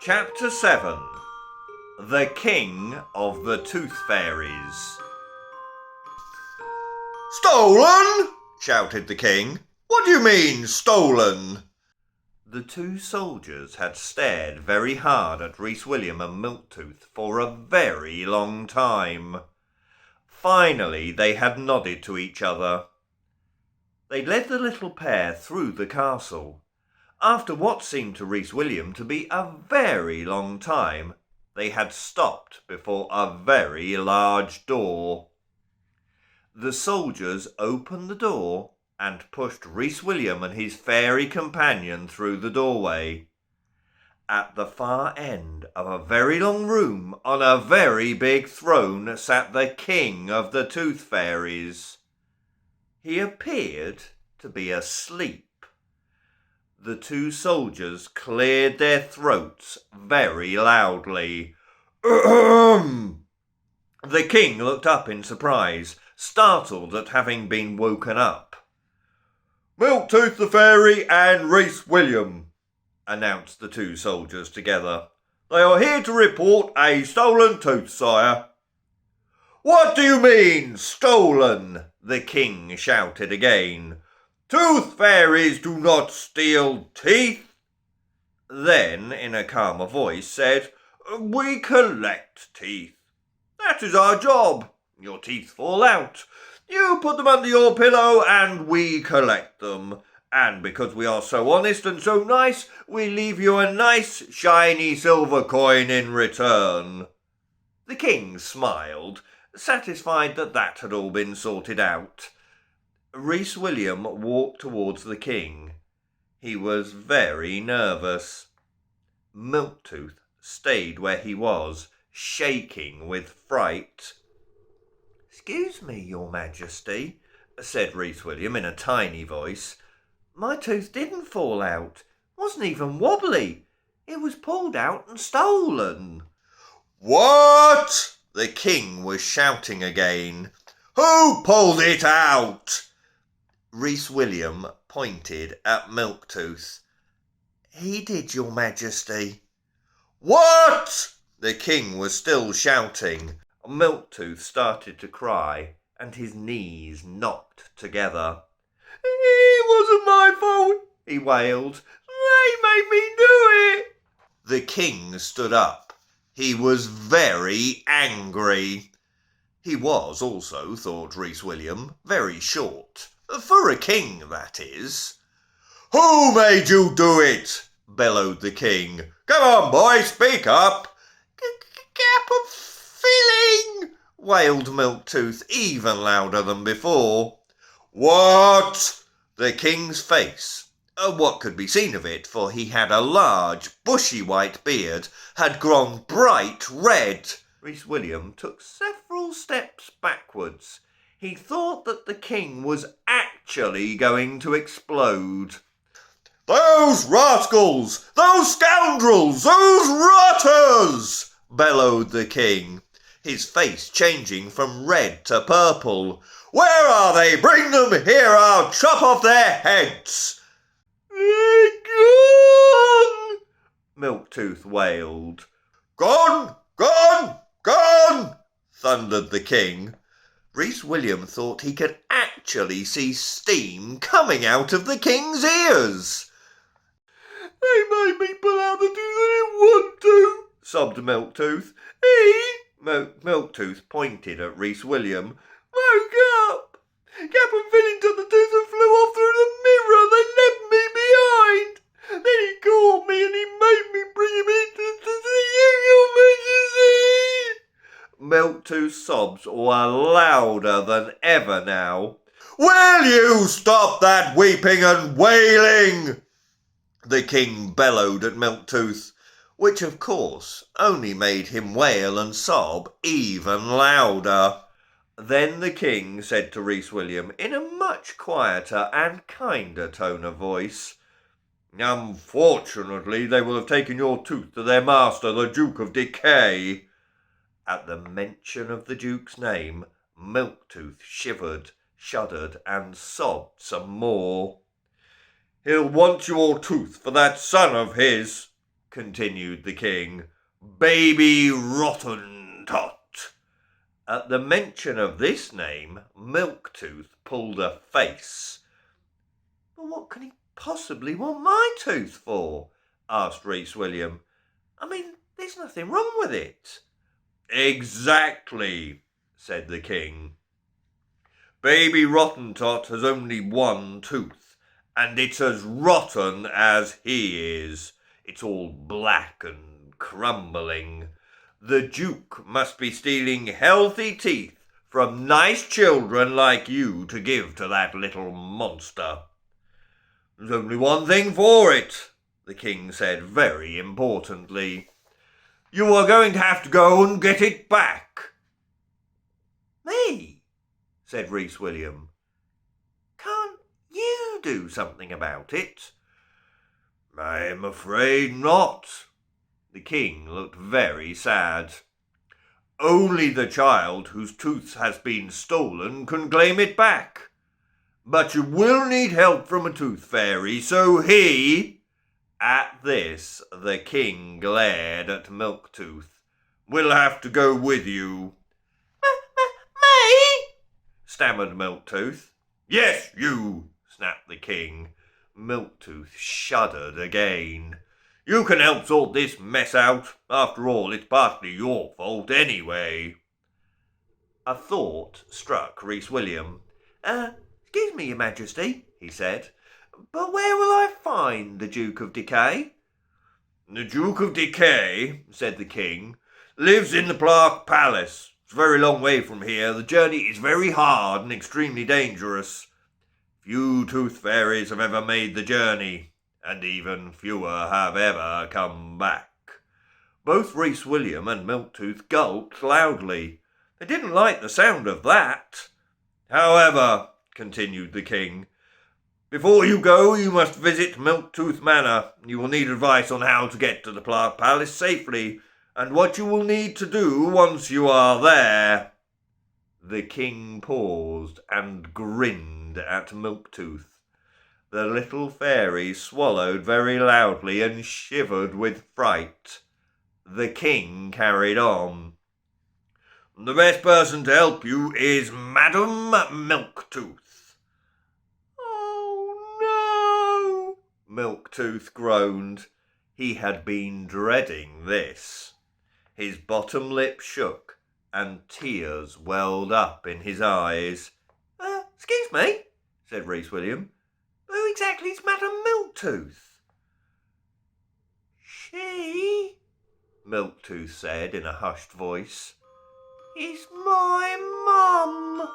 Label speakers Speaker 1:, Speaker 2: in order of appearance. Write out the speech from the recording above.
Speaker 1: Chapter 7. The King of the Tooth Fairies.
Speaker 2: "Stolen?" shouted the king. "What do you mean, stolen?"
Speaker 1: The two soldiers had stared very hard at Reece William and Milktooth for a very long time. Finally, they had nodded to each other. They led the little pair through the castle. After what seemed to Reece William to be a very long time, they had stopped before a very large door. The soldiers opened the door and pushed Reece William and his fairy companion through the doorway. At the far end of a very long room, on a very big throne, sat the King of the Tooth Fairies. He appeared to be asleep. The two soldiers cleared their throats very loudly. Ahem! The king looked up in surprise, startled at having been woken up. "Milktooth the Fairy and Reece William," announced the two soldiers together. "They are here to report a stolen tooth, sire." "What do you mean, stolen?" the king shouted again. "Tooth fairies do not steal teeth." Then, in a calmer voice, said, "We collect teeth. That is our job. Your teeth fall out. You put them under your pillow and we collect them. And because we are so honest and so nice, we leave you a nice, shiny silver coin in return." The king smiled, satisfied that had all been sorted out. Reece William walked towards the king. He was very nervous. Milktooth stayed where he was, shaking with fright. "Excuse me, your majesty," said Reece William in a tiny voice. "My tooth didn't fall out. It wasn't even wobbly. It was pulled out and stolen."
Speaker 2: "What?" the king was shouting again. "Who pulled it out?"
Speaker 1: Reece William pointed at Milktooth. "He did, your majesty."
Speaker 2: "What?"
Speaker 1: The king was still shouting. Milktooth started to cry, and his knees knocked together.
Speaker 2: "It wasn't my fault," he wailed. "They made me do it."
Speaker 1: The king stood up. He was very angry. He was also, thought Reece William, very short. For a king, that is.
Speaker 2: "Who made you do it?" bellowed the king. "Come on, boy, speak up."
Speaker 1: "Gap of filling," wailed Milktooth, even louder than before.
Speaker 2: "What?"
Speaker 1: The king's face, what could be seen of it, for he had a large, bushy white beard, had grown bright red. Reece William took several steps backwards. He thought that the king was actually going to explode.
Speaker 2: "Those rascals! Those scoundrels! Those rotters!"
Speaker 1: bellowed the king, his face changing from red to purple.
Speaker 2: "Where are they? Bring them here! I'll chop off their heads!"
Speaker 1: "They're gone!" Milktooth wailed.
Speaker 2: "Gone! Gone! Gone!" thundered the king.
Speaker 1: Reece William thought he could actually see steam coming out of the king's ears.
Speaker 2: "They made me pull out the tooth I didn't want to," sobbed Milktooth.
Speaker 1: Milktooth pointed at Reece William.
Speaker 2: "Woke up! Cap and filling took the tooth and flew off through the mirror. They left me behind. Then he caught me and he made me bring him in to see you, your majesty."
Speaker 1: Milktooth's sobs were louder than ever now.
Speaker 2: "Will you stop that weeping and wailing?"
Speaker 1: the king bellowed at Milktooth, which of course only made him wail and sob even louder. Then the king said to Reece William in a much quieter and kinder tone of voice,
Speaker 2: "Unfortunately, they will have taken your tooth to their master, the Duke of Decay."
Speaker 1: At the mention of the Duke's name, Milktooth shivered, shuddered, and sobbed some more.
Speaker 2: "He'll want your tooth for that son of his,"
Speaker 1: continued the king. Baby Rottentot. At the mention of this name, Milktooth pulled a face. Well, what can he possibly want my tooth for? Asked Reece William. I mean, there's nothing wrong with it. Exactly, said the king. Baby Rottentot has only one tooth, and it's as rotten as he is. It's all black and crumbling. The Duke must be stealing healthy teeth from nice children like you to give to that little monster. There's only one thing for it, the king said very importantly. You are going to have to go and get it back. Me? Said Reece William. Can't you do something about it? I'm afraid not. The king looked very sad. Only the child whose tooth has been stolen can claim it back. But you will need help from a tooth fairy, so he... At this, the king glared at Milktooth. We'll have to go with you. Me? Stammered Milktooth. Yes, you, snapped the king. Milktooth shuddered again. You can help sort this mess out. After all, it's partly your fault anyway. A thought struck Reece William. Excuse me, Your Majesty, he said, but where will I find the Duke of Decay? The Duke of Decay, said the king, lives in the Park Palace. It's a very long way from here. The journey is very hard and extremely dangerous. Few Tooth Fairies have ever made the journey, and even fewer have ever come back. Both Reece William and Milktooth gulped loudly. They didn't like the sound of that. However, continued the king, before you go, you must visit Milktooth Manor. You will need advice on how to get to the Park Palace safely, and what you will need to do once you are there. The king paused and grinned at Milktooth. The little fairy swallowed very loudly and shivered with fright. The king carried on. The best person to help you is Madam Milktooth. Oh, no, Milktooth groaned. He had been dreading this. His bottom lip shook and tears welled up in his eyes. Excuse me, said Reece William. Who exactly is Madam Milktooth? She, Milktooth said in a hushed voice, is my mum.